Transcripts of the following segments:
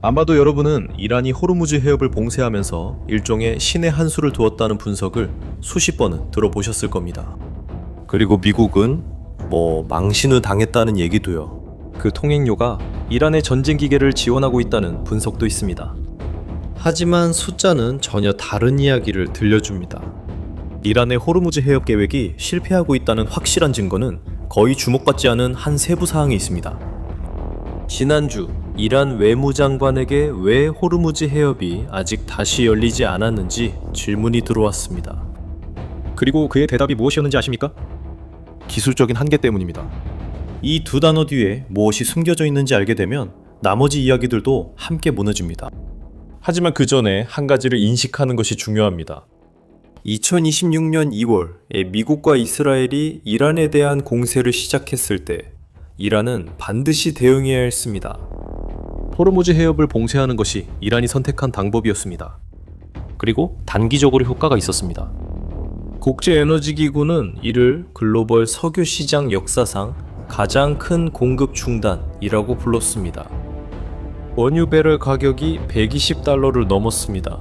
아마도 여러분은 이란이 호르무즈 해협을 봉쇄하면서 일종의 신의 한 수를 두었다는 분석을 수십 번은 들어보셨을 겁니다. 그리고 미국은 망신을 당했다는 얘기도요. 그 통행료가 이란의 전쟁 기계를 지원하고 있다는 분석도 있습니다. 하지만 숫자는 전혀 다른 이야기를 들려줍니다. 이란의 호르무즈 해협 계획이 실패하고 있다는 확실한 증거는 거의 주목받지 않은 한 세부 사항이 있습니다. 지난주 이란 외무장관에게 왜 호르무즈 해협이 아직 다시 열리지 않았는지 질문이 들어왔습니다. 그리고 그의 대답이 무엇이었는지 아십니까? 기술적인 한계 때문입니다. 이 두 단어 뒤에 무엇이 숨겨져 있는지 알게 되면 나머지 이야기들도 함께 무너집니다. 하지만 그 전에 한 가지를 인식하는 것이 중요합니다. 2026년 2월에 미국과 이스라엘이 이란에 대한 공세를 시작했을 때 이란은 반드시 대응해야 했습니다. 호르무즈 해협을 봉쇄하는 것이 이란이 선택한 방법이었습니다. 그리고 단기적으로 효과가 있었습니다. 국제에너지기구는 이를 글로벌 석유 시장 역사상 가장 큰 공급 중단이라고 불렀습니다. 원유 배럴 가격이 $120를 넘었습니다.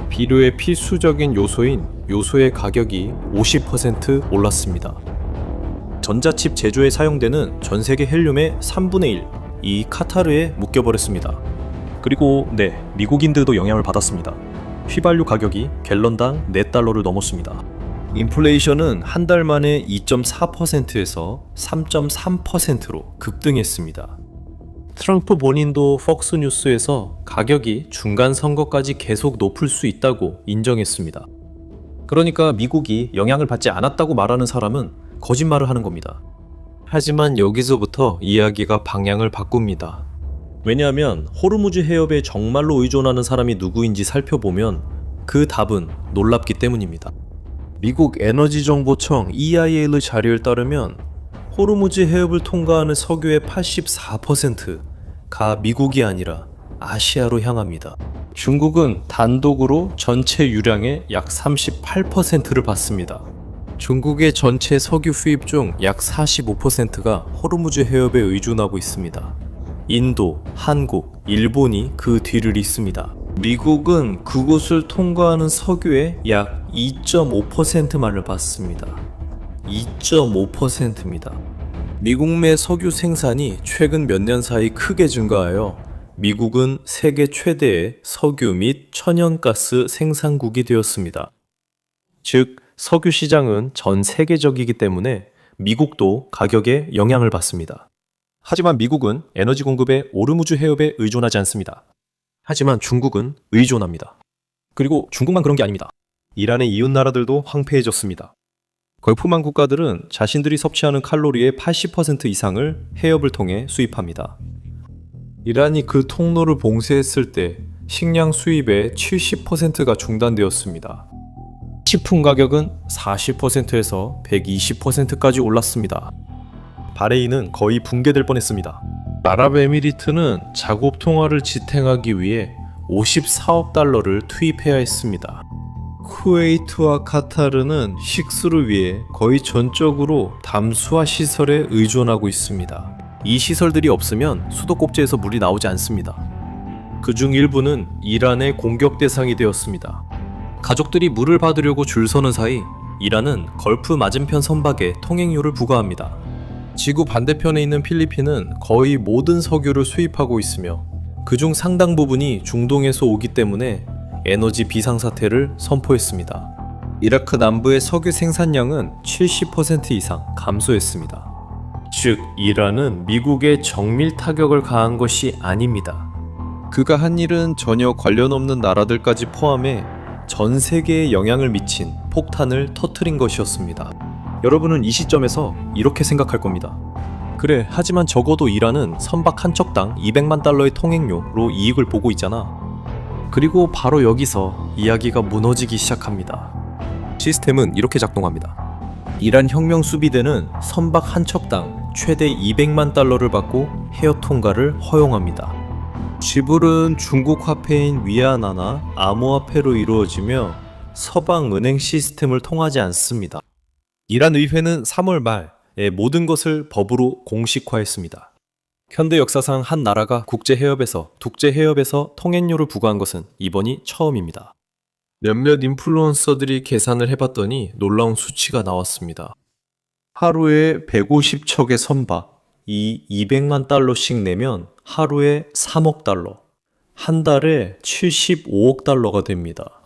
비료의 필수적인 요소인 요소의 가격이 50% 올랐습니다. 전자칩 제조에 사용되는 전 세계 헬륨의 3분의 1, 이 카타르에 묶여버렸습니다. 그리고 미국인들도 영향을 받았습니다. 휘발유 가격이 갤런당 $4를 넘었습니다. 인플레이션은 한 달 만에 2.4%에서 3.3%로 급등했습니다. 트럼프 본인도 폭스뉴스에서 가격이 중간 선거까지 계속 높을 수 있다고 인정했습니다. 그러니까 미국이 영향을 받지 않았다고 말하는 사람은 거짓말을 하는 겁니다. 하지만 여기서부터 이야기가 방향을 바꿉니다. 왜냐하면 호르무즈 해협에 정말로 의존하는 사람이 누구인지 살펴보면 그 답은 놀랍기 때문입니다. 미국 에너지정보청 EIA 자료에 따르면 호르무즈 해협을 통과하는 석유의 84%가 미국이 아니라 아시아로 향합니다. 중국은 단독으로 전체 유량의 약 38%를 받습니다. 중국의 전체 석유 수입 중 약 45%가 호르무즈 해협에 의존하고 있습니다. 인도, 한국, 일본이 그 뒤를 잇습니다. 미국은 그곳을 통과하는 석유의 약 2.5%만을 받습니다. 2.5%입니다. 미국 내 석유 생산이 최근 몇 년 사이 크게 증가하여 미국은 세계 최대의 석유 및 천연가스 생산국이 되었습니다. 즉, 석유 시장은 전 세계적이기 때문에 미국도 가격에 영향을 받습니다. 하지만 미국은 에너지 공급에 호르무즈 해협에 의존하지 않습니다. 하지만 중국은 의존합니다. 그리고 중국만 그런 게 아닙니다. 이란의 이웃 나라들도 황폐해졌습니다. 걸프만 국가들은 자신들이 섭취하는 칼로리의 80% 이상을 해협을 통해 수입합니다. 이란이 그 통로를 봉쇄했을 때 식량 수입의 70%가 중단되었습니다. 식품 가격은 40%에서 120%까지 올랐습니다. 바레인은 거의 붕괴될 뻔했습니다. 아랍에미리트는 자국 통화를 지탱하기 위해 $54억 투입해야 했습니다. 쿠웨이트와 카타르는 식수를 위해 거의 전적으로 담수화 시설에 의존하고 있습니다. 이 시설들이 없으면 수도꼭지에서 물이 나오지 않습니다. 그중 일부는 이란의 공격 대상이 되었습니다. 가족들이 물을 받으려고 줄 서는 사이 이란은 걸프 맞은편 선박에 통행료를 부과합니다. 지구 반대편에 있는 필리핀은 거의 모든 석유를 수입하고 있으며 그중 상당 부분이 중동에서 오기 때문에 에너지 비상사태를 선포했습니다. 이라크 남부의 석유 생산량은 70% 이상 감소했습니다. 즉, 이란은 미국에 정밀 타격을 가한 것이 아닙니다. 그가 한 일은 전혀 관련 없는 나라들까지 포함해 전 세계에 영향을 미친 폭탄을 터뜨린 것이었습니다. 여러분은 이 시점에서 이렇게 생각할 겁니다. 그래, 하지만 적어도 이란은 선박 한 척당 $200만 통행료로 이익을 보고 있잖아. 그리고 바로 여기서 이야기가 무너지기 시작합니다. 시스템은 이렇게 작동합니다. 이란 혁명 수비대는 선박 한 척당 최대 $200만 받고 해협 통과를 허용합니다. 지불은 중국 화폐인 위안화나 암호화폐로 이루어지며 서방 은행 시스템을 통하지 않습니다. 이란 의회는 3월 말에 모든 것을 법으로 공식화했습니다. 현대 역사상 한 나라가 국제해협에서 통행료를 부과한 것은 이번이 처음입니다. 몇몇 인플루언서들이 계산을 해봤더니 놀라운 수치가 나왔습니다. 하루에 150척의 선박, 이 200만 달러씩 내면 하루에 3억 달러, 한 달에 75억 달러가 됩니다.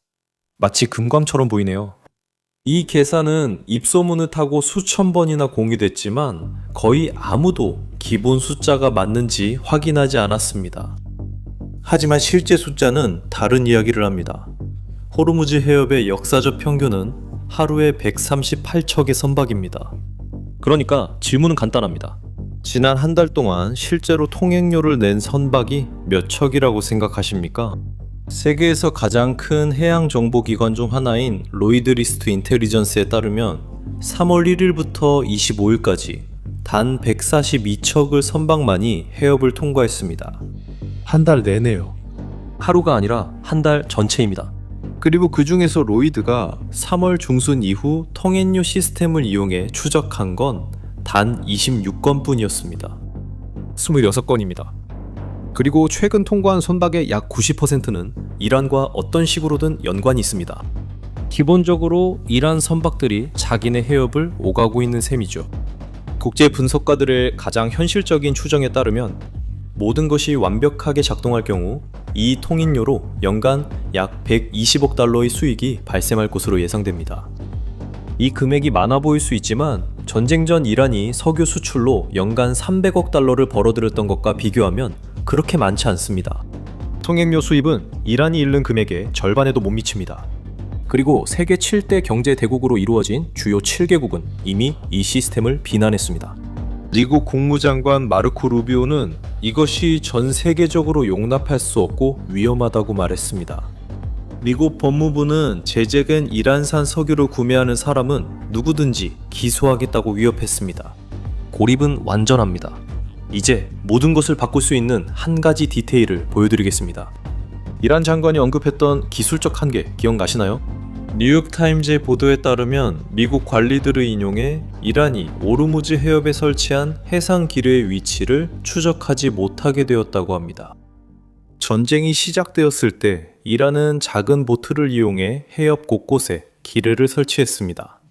마치 금광처럼 보이네요. 이 계산은 입소문을 타고 수천 번이나 공유됐지만 거의 아무도 기본 숫자가 맞는지 확인하지 않았습니다. 하지만 실제 숫자는 다른 이야기를 합니다. 호르무즈 해협의 역사적 평균은 하루에 138척의 선박입니다. 그러니까 질문은 간단합니다. 지난 한 달 동안 실제로 통행료를 낸 선박이 몇 척이라고 생각하십니까? 세계에서 가장 큰 해양 정보 기관 중 하나인 로이드 리스트 인텔리전스에 따르면 3월 1일부터 25일까지 단 142척의 선박만이 해협을 통과했습니다. 한 달 내내요. 하루가 아니라 한 달 전체입니다. 그리고 그 중에서 로이드가 3월 중순 이후 통행료 시스템을 이용해 추적한 건 단 26건 뿐이었습니다. 26건입니다. 그리고 최근 통과한 선박의 약 90%는 이란과 어떤 식으로든 연관이 있습니다. 기본적으로 이란 선박들이 자기네 해협을 오가고 있는 셈이죠. 국제 분석가들의 가장 현실적인 추정에 따르면 모든 것이 완벽하게 작동할 경우 이 통행료로 연간 약 120억 달러의 수익이 발생할 것으로 예상됩니다. 이 금액이 많아 보일 수 있지만 전쟁 전 이란이 석유 수출로 연간 300억 달러를 벌어들였던 것과 비교하면 그렇게 많지 않습니다. 통행료 수입은 이란이 잃는 금액의 절반에도 못 미칩니다. 그리고 세계 7대 경제 대국으로 이루어진 주요 7개국은 이미 이 시스템을 비난했습니다. 미국 국무장관 마르코 루비오는 이것이 전 세계적으로 용납할 수 없고 위험하다고 말했습니다. 미국 법무부는 제재된 이란산 석유를 구매하는 사람은 누구든지 기소하겠다고 위협했습니다. 고립은 완전합니다. 이제 모든 것을 바꿀 수 있는 한 가지 디테일을 보여드리겠습니다. 이란 장관이 언급했던 기술적 한계 기억나시나요? 뉴욕타임즈의 보도에 따르면 미국 관리들을 인용해 이란이 오르무즈 해협에 설치한 해상 기뢰의 위치를 추적하지 못하게 되었다고 합니다. 전쟁이 시작되었을 때 이란은 작은 보트를 이용해 해협 곳곳에 기뢰를 설치했습니다.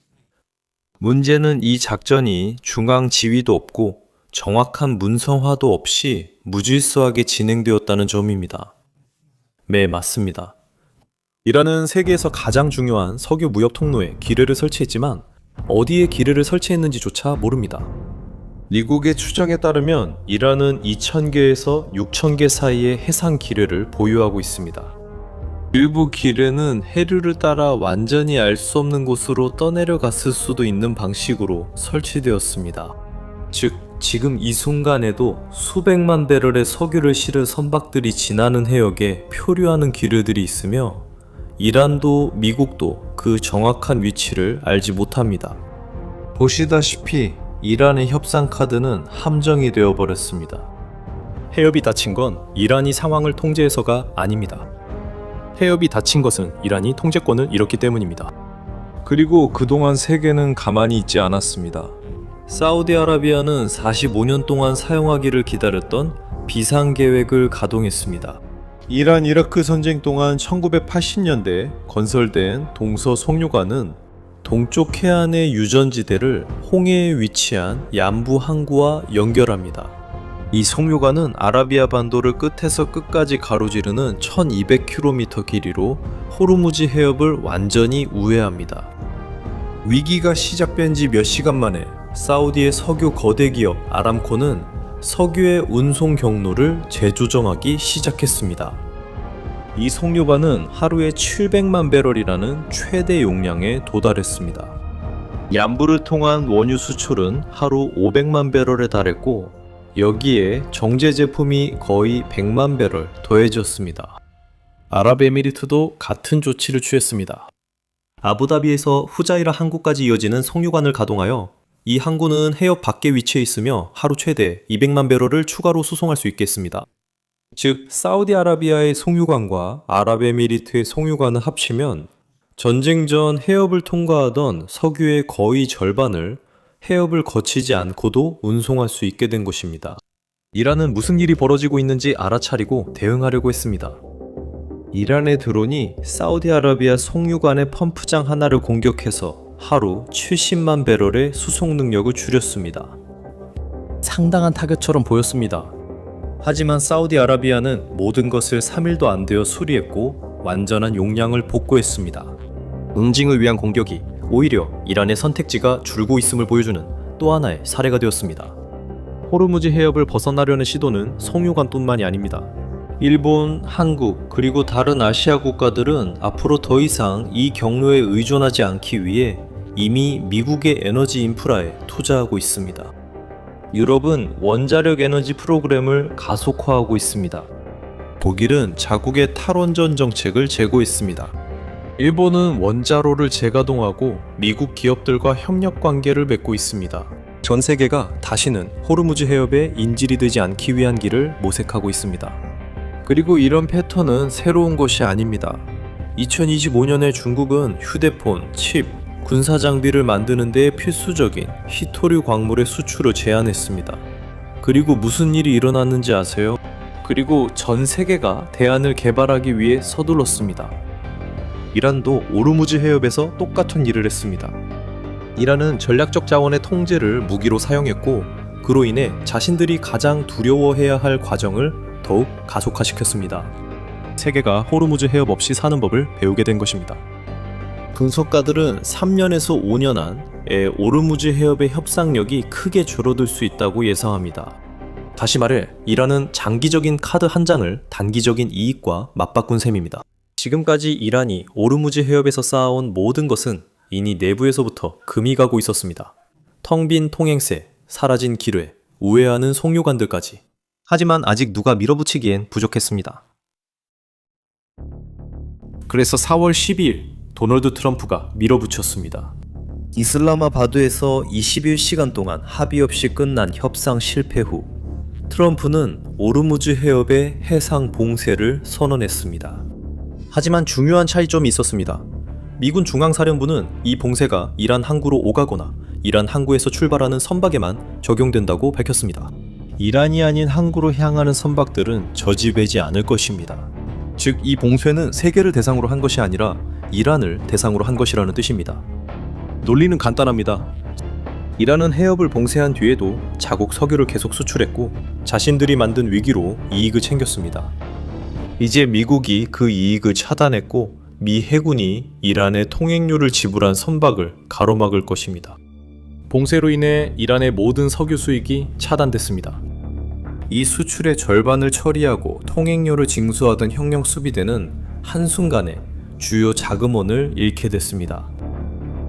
문제는 이 작전이 중앙 지휘도 없고 정확한 문서화도 없이 무질서하게 진행되었다는 점입니다. 네, 맞습니다. 이란은 세계에서 가장 중요한 석유 무역 통로에 기뢰를 설치했지만 어디에 기뢰를 설치했는지조차 모릅니다. 미국의 추정에 따르면 이란은 2,000개에서 6,000개 사이의 해상 기뢰를 보유하고 있습니다. 일부 기뢰는 해류를 따라 완전히 알 수 없는 곳으로 떠내려갔을 수도 있는 방식으로 설치되었습니다. 즉, 지금 이 순간에도 수백만 배럴의 석유를 실을 선박들이 지나는 해역에 표류하는 기뢰들이 있으며 이란도 미국도 그 정확한 위치를 알지 못합니다. 보시다시피 이란의 협상 카드는 함정이 되어버렸습니다. 해협이 닫힌 건 이란이 상황을 통제해서가 아닙니다. 해협이 닫힌 것은 이란이 통제권을 잃었기 때문입니다. 그리고 그동안 세계는 가만히 있지 않았습니다. 사우디아라비아는 45년 동안 사용하기를 기다렸던 비상계획을 가동했습니다. 이란 이라크 전쟁 동안 1980년대에 건설된 동서 송유관은 동쪽 해안의 유전지대를 홍해에 위치한 얀부 항구와 연결합니다. 이 송유관은 아라비아 반도를 끝에서 끝까지 가로지르는 1200km 길이로 호르무즈 해협을 완전히 우회합니다. 위기가 시작된 지 몇 시간 만에 사우디의 석유 거대 기업 아람코는 석유의 운송 경로를 재조정하기 시작했습니다. 이 송유관은 하루에 700만 배럴이라는 최대 용량에 도달했습니다. 얀부를 통한 원유 수출은 하루 500만 배럴에 달했고 여기에 정제 제품이 거의 100만 배럴 더해졌습니다. 아랍에미리트도 같은 조치를 취했습니다. 아부다비에서 후자이라 항구까지 이어지는 송유관을 가동하여 이 항구는 해협 밖에 위치해 있으며 하루 최대 200만 배럴을 추가로 수송할 수 있겠습니다. 즉, 사우디아라비아의 송유관과 아랍에미리트의 송유관을 합치면 전쟁 전 해협을 통과하던 석유의 거의 절반을 해협을 거치지 않고도 운송할 수 있게 된 것입니다. 이란은 무슨 일이 벌어지고 있는지 알아차리고 대응하려고 했습니다. 이란의 드론이 사우디아라비아 송유관의 펌프장 하나를 공격해서 하루 70만 배럴의 수송 능력을 줄였습니다. 상당한 타격처럼 보였습니다. 하지만 사우디아라비아는 모든 것을 3일도 안 되어 수리했고 완전한 용량을 복구했습니다. 응징을 위한 공격이 오히려 이란의 선택지가 줄고 있음을 보여주는 또 하나의 사례가 되었습니다. 호르무즈 해협을 벗어나려는 시도는 송유관뿐만이 아닙니다. 일본, 한국, 그리고 다른 아시아 국가들은 앞으로 더 이상 이 경로에 의존하지 않기 위해 이미 미국의 에너지 인프라에 투자하고 있습니다. 유럽은 원자력 에너지 프로그램을 가속화하고 있습니다. 독일은 자국의 탈원전 정책을 제고했습니다. 일본은 원자로를 재가동하고 미국 기업들과 협력 관계를 맺고 있습니다. 전 세계가 다시는 호르무즈 해협에 인질이 되지 않기 위한 길을 모색하고 있습니다. 그리고 이런 패턴은 새로운 것이 아닙니다. 2025년에 중국은 휴대폰, 칩, 군사장비를 만드는 데 필수적인 히토류 광물의 수출을 제한했습니다. 그리고 무슨 일이 일어났는지 아세요? 그리고 전 세계가 대안을 개발하기 위해 서둘렀습니다. 이란도 오르무즈 해협에서 똑같은 일을 했습니다. 이란은 전략적 자원의 통제를 무기로 사용했고 그로 인해 자신들이 가장 두려워해야 할 과정을 더욱 가속화시켰습니다. 세계가 호르무즈 해협 없이 사는 법을 배우게 된 것입니다. 분석가들은 3년에서 5년 안에 오르무즈 해협의 협상력이 크게 줄어들 수 있다고 예상합니다. 다시 말해 이란은 장기적인 카드 한 장을 단기적인 이익과 맞바꾼 셈입니다. 지금까지 이란이 오르무즈 해협에서 쌓아온 모든 것은 이미 내부에서부터 금이 가고 있었습니다. 텅 빈 통행세, 사라진 기뢰, 우회하는 송유관들까지. 하지만 아직 누가 밀어붙이기엔 부족했습니다. 그래서 4월 12일 도널드 트럼프가 밀어붙였습니다. 이슬라마바드에서 21시간 동안 합의 없이 끝난 협상 실패 후 트럼프는 오르무즈 해협의 해상 봉쇄를 선언했습니다. 하지만 중요한 차이점이 있었습니다. 미군 중앙사령부는 이 봉쇄가 이란 항구로 오가거나 이란 항구에서 출발하는 선박에만 적용된다고 밝혔습니다. 이란이 아닌 항구로 향하는 선박들은 저지되지 않을 것입니다. 즉, 이 봉쇄는 세계를 대상으로 한 것이 아니라 이란을 대상으로 한 것이라는 뜻입니다. 논리는 간단합니다. 이란은 해협을 봉쇄한 뒤에도 자국 석유를 계속 수출했고 자신들이 만든 위기로 이익을 챙겼습니다. 이제 미국이 그 이익을 차단했고 미 해군이 이란의 통행료를 지불한 선박을 가로막을 것입니다. 봉쇄로 인해 이란의 모든 석유 수익이 차단됐습니다. 이 수출의 절반을 처리하고 통행료를 징수하던 혁명 수비대는 한순간에 주요 자금원을 잃게 됐습니다.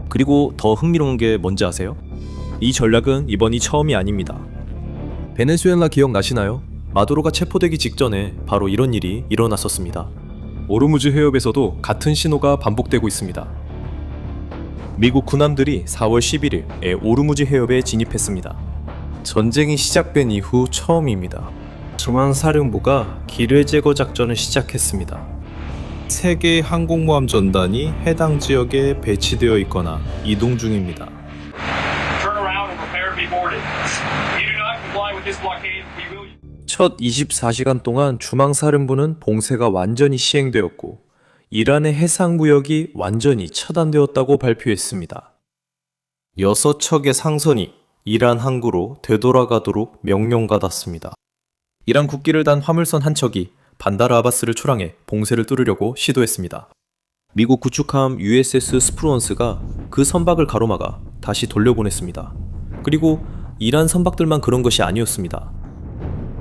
그리고 더 흥미로운 게 뭔지 아세요? 이 전략은 이번이 처음이 아닙니다. 베네수엘라 기억나시나요? 마두로가 체포되기 직전에 바로 이런 일이 일어났었습니다. 오르무즈 해협에서도 같은 신호가 반복되고 있습니다. 미국 군함들이 4월 11일에 오르무즈 해협에 진입했습니다. 전쟁이 시작된 이후 처음입니다. 중앙사령부가 기뢰 제거 작전을 시작했습니다. 3개의 항공모함 전단이 해당 지역에 배치되어 있거나 이동 중입니다. 첫 24시간 동안 중앙사령부는 봉쇄가 완전히 시행되었고 이란의 해상무역이 완전히 차단되었다고 발표했습니다. 6척의 상선이 이란 항구로 되돌아가도록 명령받았습니다. 이란 국기를 단 화물선 한 척이 반달 아바스를 초랑해 봉쇄를 뚫으려고 시도했습니다. 미국 구축함 USS 스프루언스가 그 선박을 가로막아 다시 돌려보냈습니다. 그리고 이란 선박들만 그런 것이 아니었습니다.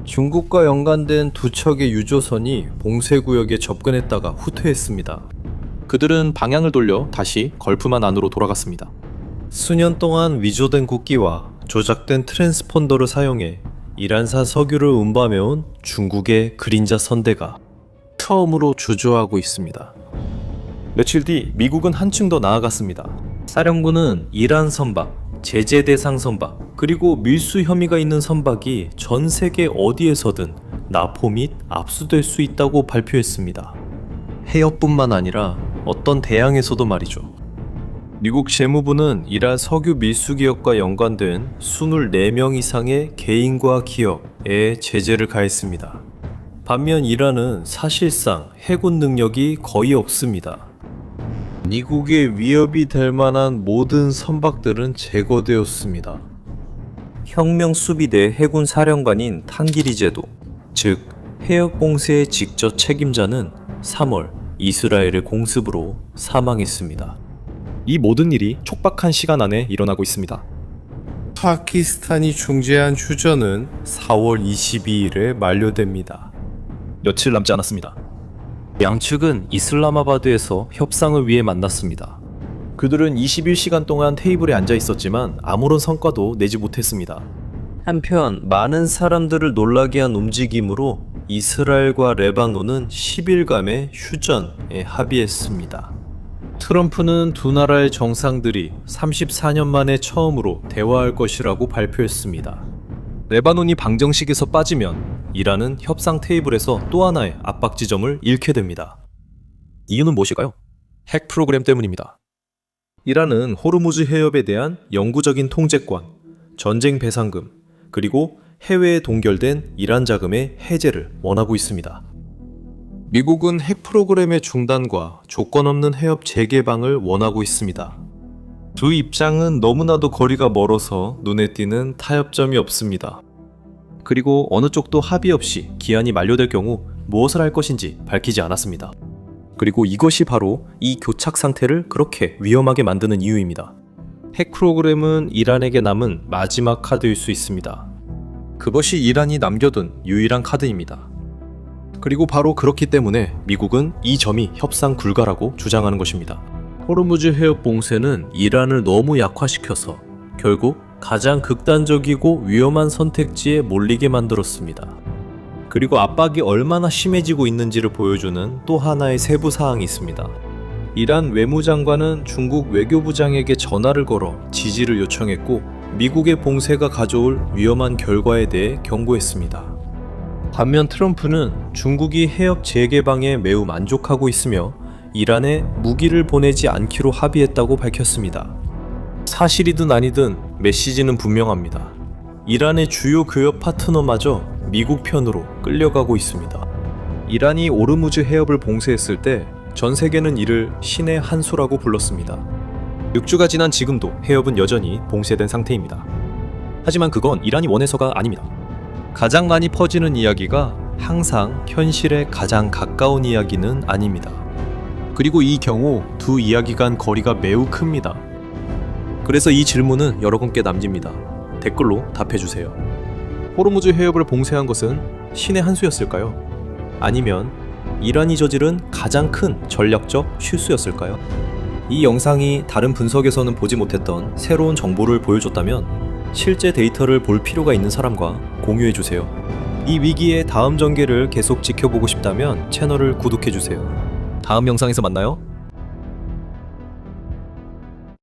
중국과 연관된 2척의 유조선이 봉쇄구역에 접근했다가 후퇴했습니다. 그들은 방향을 돌려 다시 걸프만 안으로 돌아갔습니다. 수년 동안 위조된 국기와 조작된 트랜스폰더를 사용해 이란산 석유를 운반해온 중국의 그림자 선대가 처음으로 주저하고 있습니다. 며칠 뒤 미국은 한층 더 나아갔습니다. 사령부는 이란 선박, 제재 대상 선박, 그리고 밀수 혐의가 있는 선박이 전 세계 어디에서든 납포 및 압수될 수 있다고 발표했습니다. 해협뿐만 아니라 어떤 대양에서도 말이죠. 미국 재무부는 이란 석유 밀수 기업과 연관된 24명 이상의 개인과 기업에 제재를 가했습니다. 반면 이란은 사실상 해군 능력이 거의 없습니다. 미국의 위협이 될 만한 모든 선박들은 제거되었습니다. 혁명 수비대 해군 사령관인 탄기리 제도, 즉 해역 봉쇄의 직접 책임자는 3월 이스라엘의 공습으로 사망했습니다. 이 모든 일이 촉박한 시간 안에 일어나고 있습니다. 파키스탄이 중재한 휴전은 4월 22일에 만료됩니다. 며칠 남지 않았습니다. 양측은 이슬라마바드에서 협상을 위해 만났습니다. 그들은 21시간 동안 테이블에 앉아 있었지만 아무런 성과도 내지 못했습니다. 한편 많은 사람들을 놀라게 한 움직임으로 이스라엘과 레바논은 10일간의 휴전에 합의했습니다. 트럼프는 두 나라의 정상들이 34년 만에 처음으로 대화할 것이라고 발표했습니다. 레바논이 방정식에서 빠지면 이란은 협상 테이블에서 또 하나의 압박 지점을 잃게 됩니다. 이유는 무엇일까요? 핵 프로그램 때문입니다. 이란은 호르무즈 해협에 대한 영구적인 통제권, 전쟁 배상금, 그리고 해외에 동결된 이란 자금의 해제를 원하고 있습니다. 미국은 핵 프로그램의 중단과 조건 없는 해협 재개방을 원하고 있습니다. 두 입장은 너무나도 거리가 멀어서 눈에 띄는 타협점이 없습니다. 그리고 어느 쪽도 합의 없이 기한이 만료될 경우 무엇을 할 것인지 밝히지 않았습니다. 그리고 이것이 바로 이 교착 상태를 그렇게 위험하게 만드는 이유입니다. 핵 프로그램은 이란에게 남은 마지막 카드일 수 있습니다. 그것이 이란이 남겨둔 유일한 카드입니다. 그리고 바로 그렇기 때문에 미국은 이 점이 협상 불가라고 주장하는 것입니다. 호르무즈 해협 봉쇄는 이란을 너무 약화시켜서 결국 가장 극단적이고 위험한 선택지에 몰리게 만들었습니다. 그리고 압박이 얼마나 심해지고 있는지를 보여주는 또 하나의 세부 사항이 있습니다. 이란 외무장관은 중국 외교부장에게 전화를 걸어 지지를 요청했고 미국의 봉쇄가 가져올 위험한 결과에 대해 경고했습니다. 반면 트럼프는 중국이 해협 재개방에 매우 만족하고 있으며 이란에 무기를 보내지 않기로 합의했다고 밝혔습니다. 사실이든 아니든 메시지는 분명합니다. 이란의 주요 교역 파트너마저 미국 편으로 끌려가고 있습니다. 이란이 오르무즈 해협을 봉쇄했을 때 전 세계는 이를 신의 한 수라고 불렀습니다. 6주가 지난 지금도 해협은 여전히 봉쇄된 상태입니다. 하지만 그건 이란이 원해서가 아닙니다. 가장 많이 퍼지는 이야기가 항상 현실에 가장 가까운 이야기는 아닙니다. 그리고 이 경우 두 이야기 간 거리가 매우 큽니다. 그래서 이 질문은 여러분께 남깁니다. 댓글로 답해주세요. 호르무즈 해협을 봉쇄한 것은 신의 한 수였을까요? 아니면 이란이 저지른 가장 큰 전략적 실수였을까요? 이 영상이 다른 분석에서는 보지 못했던 새로운 정보를 보여줬다면 실제 데이터를 볼 필요가 있는 사람과 공유해주세요. 이 위기의 다음 전개를 계속 지켜보고 싶다면 채널을 구독해주세요. 다음 영상에서 만나요.